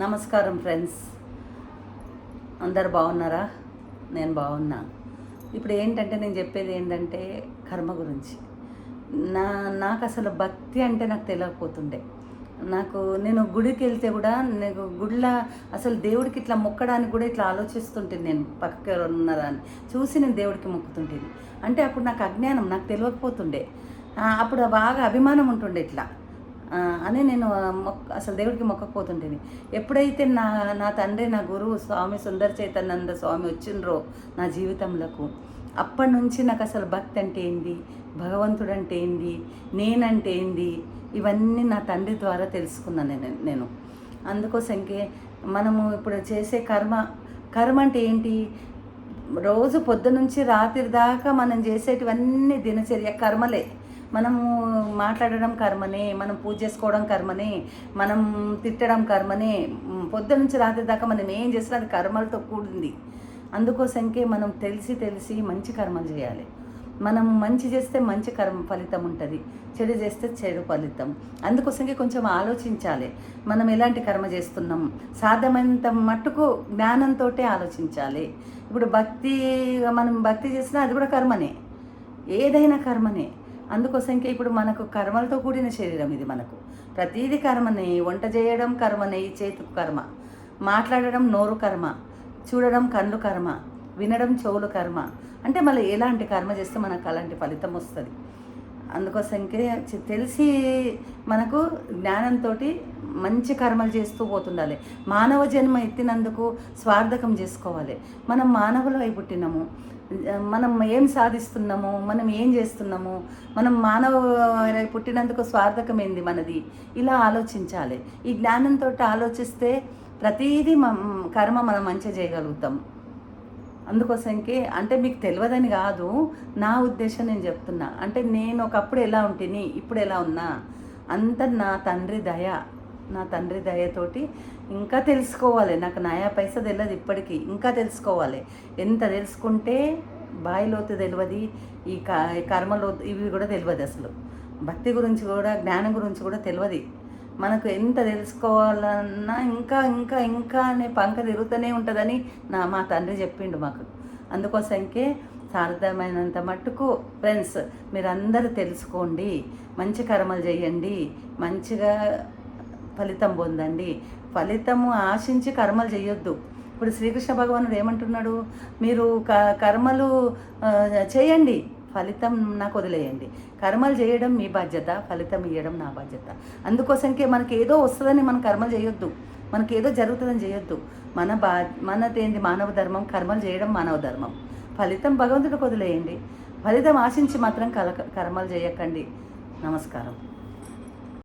నమస్కారం ఫ్రెండ్స్, అందరు బాగున్నారా? నేను బాగున్నా. ఇప్పుడు ఏంటంటే నేను చెప్పేది ఏంటంటే కర్మ గురించి. నాకు అసలు భక్తి అంటే నాకు తెలియకపోతుండే. నేను గుడికి వెళ్తే కూడా నేను గుడిలో అసలు దేవుడికి ఇట్లా మొక్కడానికి కూడా ఇట్లా ఆలోచిస్తుంటేది. నేను పక్కకి ఎవరు ఉన్నారా అని చూసి నేను దేవుడికి మొక్కుతుంటేది. అంటే అప్పుడు నాకు అజ్ఞానం, నాకు తెలియకపోతుండే. అప్పుడు బాగా అభిమానం ఉంటుండే ఇట్లా అని నేను అసలు దేవుడికి మొక్కకపోతుంటేది. ఎప్పుడైతే నా నా తండ్రి, నా గురువు స్వామి సుందర చైతన్యానంద స్వామి వచ్చిండ్రో నా జీవితంలోకి, అప్పటి నుంచి నాకు అసలు భక్తి అంటే ఏంది, భగవంతుడు అంటే ఏంది, నేనంటే ఏంది, ఇవన్నీ నా తండ్రి ద్వారా తెలుసుకున్నాను నేను. అందుకోసంకే మనము ఇప్పుడు చేసే కర్మ అంటే ఏంటి? రోజు పొద్దు నుంచి రాత్రి దాకా మనం చేసేటివన్నీ దినచర్య కర్మలే. మనము మాట్లాడడం కర్మనే, మనం పూజ చేసుకోవడం కర్మనే, మనం తిట్టడం కర్మనే. పొద్దు నుంచి రాత్రి దాకా మనం ఏం చేసినా అది కర్మలతో కూడింది. అందుకోసంకే మనం తెలిసి మంచి కర్మలు చేయాలి. మనం మంచి చేస్తే మంచి ఫలితం ఉంటుంది, చెడు చేస్తే చెడు ఫలితం. అందుకోసంకే కొంచెం ఆలోచించాలి, మనం ఎలాంటి కర్మ చేస్తున్నాం. సాధ్యమైనంత మట్టుకు జ్ఞానంతో ఆలోచించాలి. ఇప్పుడు మనం భక్తి చేసినా అది కూడా కర్మనే, ఏదైనా కర్మనే. అందుకోసంకే ఇప్పుడు మనకు కర్మలతో కూడిన శరీరం ఇది. మనకు ప్రతీది కర్మనే. వంట చేయడం కర్మనే, చేతుకు కర్మ. మాట్లాడడం నోరు కర్మ, చూడడం కళ్ళు కర్మ, వినడం చెవులు కర్మ. అంటే మళ్ళీ ఎలాంటి కర్మ చేస్తే మనకు అలాంటి ఫలితం వస్తుంది. అందుకోసంకే తెలిసి మనకు జ్ఞానంతో మంచి కర్మలు చేస్తూ పోతుండాలి. మానవ జన్మ ఎత్తినందుకు స్వార్థకం చేసుకోవాలి. మనం మానవులై పుట్టినాము, మనం ఏం సాధిస్తున్నాము, మనం ఏం చేస్తున్నాము, మనం మానవ పుట్టినందుకు స్వార్థకం ఏంది మనది, ఇలా ఆలోచించాలి. ఈ జ్ఞానంతో ఆలోచిస్తే ప్రతీదీ కర్మ మనం మంచిగా చేయగలుగుతాం. అందుకోసంకే అంటే మీకు తెలియదని కాదు, నా ఉద్దేశం నేను చెప్తున్నా. అంటే నేను ఒకప్పుడు ఎలా ఉంటిని, ఇప్పుడు ఎలా ఉన్నా, అంత నా తండ్రి దయతోటి ఇంకా తెలుసుకోవాలి. నాకు నయా పైసా తెలియదు ఇప్పటికీ, ఇంకా తెలుసుకోవాలి. ఎంత తెలుసుకుంటే బాయిలోతు తెలియదు, ఈ కర్మలోతు ఇవి కూడా తెలియదు. అసలు భక్తి గురించి కూడా, జ్ఞానం గురించి కూడా తెలియదు. మనకు ఎంత తెలుసుకోవాలన్నా ఇంకా ఇంకా ఇంకా అనే పంక తిరుగుతూనే ఉంటుందని మా తండ్రి చెప్పిండు మాకు. అందుకోసంకే సాధ్యమైనంత మట్టుకు ఫ్రెండ్స్ మీరందరూ తెలుసుకోండి, మంచి కర్మలు చేయండి, మంచిగా ఫలితం పొందండి. ఫలితము ఆశించి కర్మలు చేయొద్దు. ఇప్పుడు శ్రీకృష్ణ భగవానుడు ఏమంటున్నాడు? మీరు కర్మలు చేయండి, ఫలితం నాకు వదిలేయండి. కర్మలు చేయడం మీ బాధ్యత, ఫలితం ఇవ్వడం నా బాధ్యత. అందుకోసంకే మనకి ఏదో వస్తుందని మనం కర్మలు చేయొద్దు, మనకి ఏదో జరుగుతుందని చేయొద్దు. మనదేంది మానవ ధర్మం, కర్మలు చేయడం మానవ ధర్మం. ఫలితం భగవంతుడికి వదిలేయండి. ఫలితం ఆశించి మాత్రం కర్మలు చేయకండి. నమస్కారం.